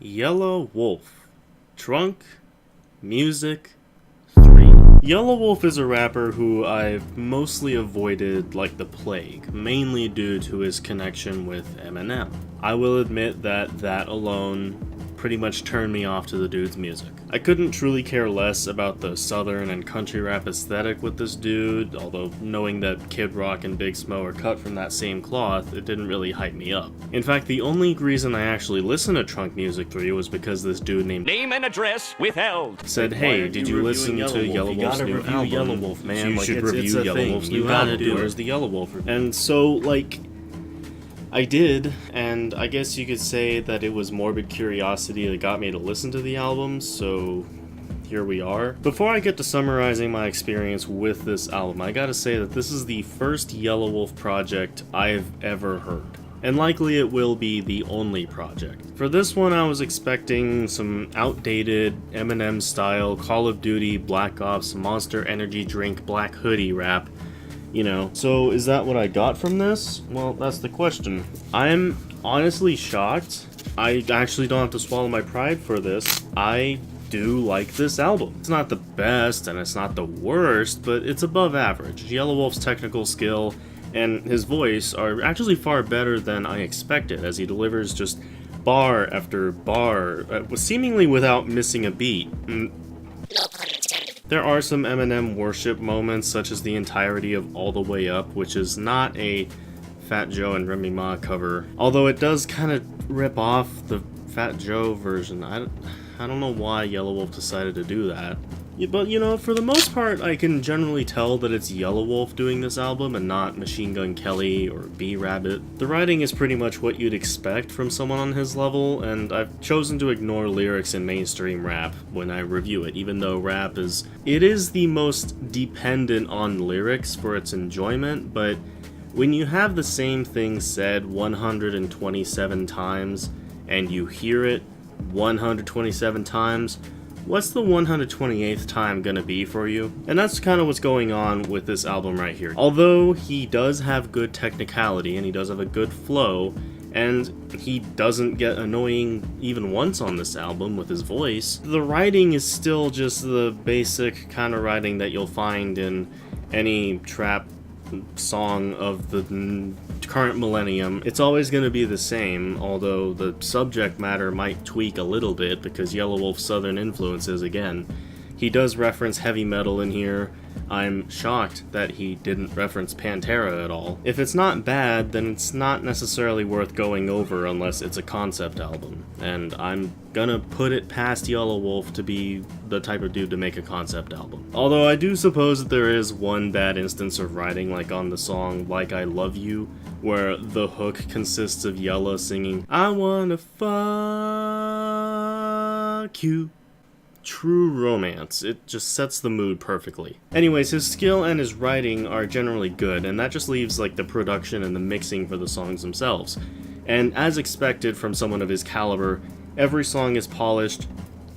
Yelawolf. Drunk. Music. 3. Yelawolf is a rapper who I've mostly avoided like the plague, mainly due to his connection with Eminem. I will admit that alone pretty much turned me off to the dude's music. I couldn't truly care less about the southern and country rap aesthetic with this dude, although knowing that Kid Rock and Big Smo are cut from that same cloth, it didn't really hype me up. In fact, the only reason I actually listened to Trunk Music 3 was because this dude named Name and address withheld said, "Hey, did you listen to Yelawolf's new album? Yelawolf, man. You Like, should it's review a thing. Yelawolf's You new gotta album. do it." Where's the Yelawolf?" And so, like, I did, and I guess you could say that it was morbid curiosity that got me to listen to the album, so here we are. Before I get to summarizing my experience with this album, I gotta say that this is the first Yelawolf project I've ever heard. And likely it will be the only project. For this one, I was expecting some outdated Eminem-style Call of Duty, Black Ops, Monster Energy Drink, Black Hoodie rap. You know, so is that what I got from this? Well, that's the question. I'm honestly shocked. I actually don't have to swallow my pride for this. I do like this album. It's not the best and it's not the worst, but it's above average. Yelawolf's technical skill and his voice are actually far better than I expected, as he delivers just bar after bar, seemingly without missing a beat. There are some Eminem worship moments, such as the entirety of All the Way Up, which is not a Fat Joe and Remy Ma cover, although it does kind of rip off the Fat Joe version. I don't know why Yelawolf decided to do that. Yeah, but, you know, for the most part, I can generally tell that it's Yelawolf doing this album and not Machine Gun Kelly or B-Rabbit. The writing is pretty much what you'd expect from someone on his level, and I've chosen to ignore lyrics in mainstream rap when I review it, even though rap is the most dependent on lyrics for its enjoyment, but when you have the same thing said 127 times, and you hear it 127 times, what's the 128th time gonna be for you? And that's kind of what's going on with this album right here. Although he does have good technicality and he does have a good flow, and he doesn't get annoying even once on this album with his voice, the writing is still just the basic kind of writing that you'll find in any trap song of the current millennium. It's always going to be the same, although the subject matter might tweak a little bit because Yelawolf's southern influences again. He does reference heavy metal in here. I'm shocked that he didn't reference Pantera at all. If it's not bad, then it's not necessarily worth going over unless it's a concept album, and I'm gonna put it past Yelawolf to be the type of dude to make a concept album. Although I do suppose that there is one bad instance of writing, like on the song Like I Love You, where the hook consists of Yella singing, "I wanna fuck you." True romance. It just sets the mood perfectly. Anyways, his skill and his writing are generally good, and that just leaves like the production and the mixing for the songs themselves. And as expected from someone of his caliber, every song is polished,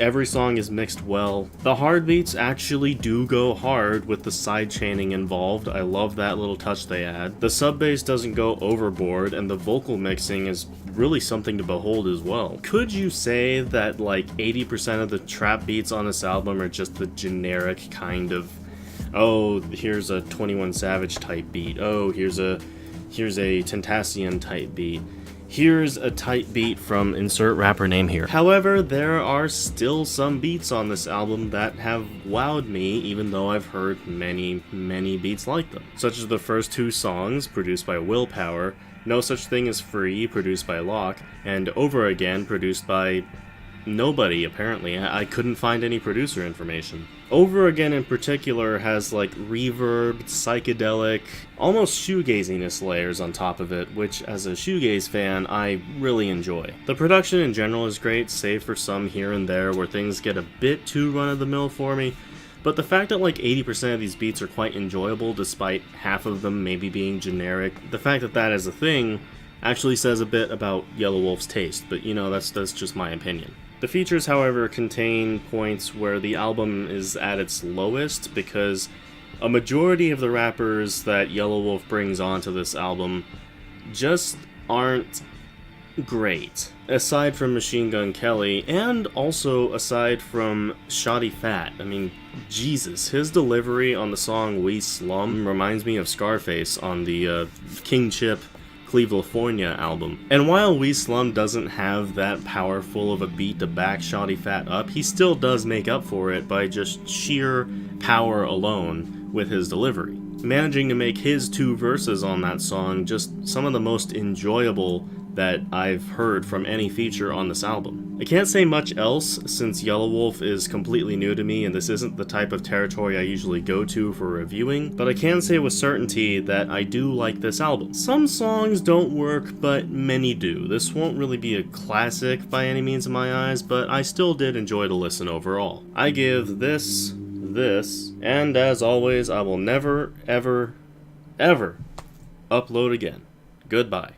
every song is mixed well. The hard beats actually do go hard with the side chaining involved. I love that little touch they add. The sub bass doesn't go overboard, and the vocal mixing is really something to behold as well. Could you say that like 80% of the trap beats on this album are just the generic kind of, oh, here's a 21 Savage type beat, oh, here's a Tentacion type beat, here's a type beat from insert rapper name here. However, there are still some beats on this album that have wowed me, even though I've heard many, many beats like them. Such as the first two songs, produced by Willpower, No Such Thing as Free, produced by Locke, and Over Again, produced by nobody, apparently. I couldn't find any producer information. Over Again in particular has like reverb, psychedelic, almost shoegaziness layers on top of it, which as a shoegaze fan, I really enjoy. The production in general is great, save for some here and there where things get a bit too run-of-the-mill for me, but the fact that like 80% of these beats are quite enjoyable despite half of them maybe being generic, the fact that that is a thing actually says a bit about Yelawolf's taste, but you know, that's just my opinion. The features, however, contain points where the album is at its lowest because a majority of the rappers that Yelawolf brings onto this album just aren't great. Aside from Machine Gun Kelly, and also aside from Shoddy Fat. I mean, Jesus, his delivery on the song We Slum reminds me of Scarface on the King Chip Cleveland album. And while We Slum doesn't have that powerful of a beat to back Shoddy Fat up, he still does make up for it by just sheer power alone with his delivery. Managing to make his 2 verses on that song just some of the most enjoyable that I've heard from any feature on this album. I can't say much else since Yelawolf is completely new to me and this isn't the type of territory I usually go to for reviewing, but I can say with certainty that I do like this album. Some songs don't work, but many do. This won't really be a classic by any means in my eyes, but I still did enjoy the listen overall. I give this, and as always, I will never, ever, ever upload again. Goodbye.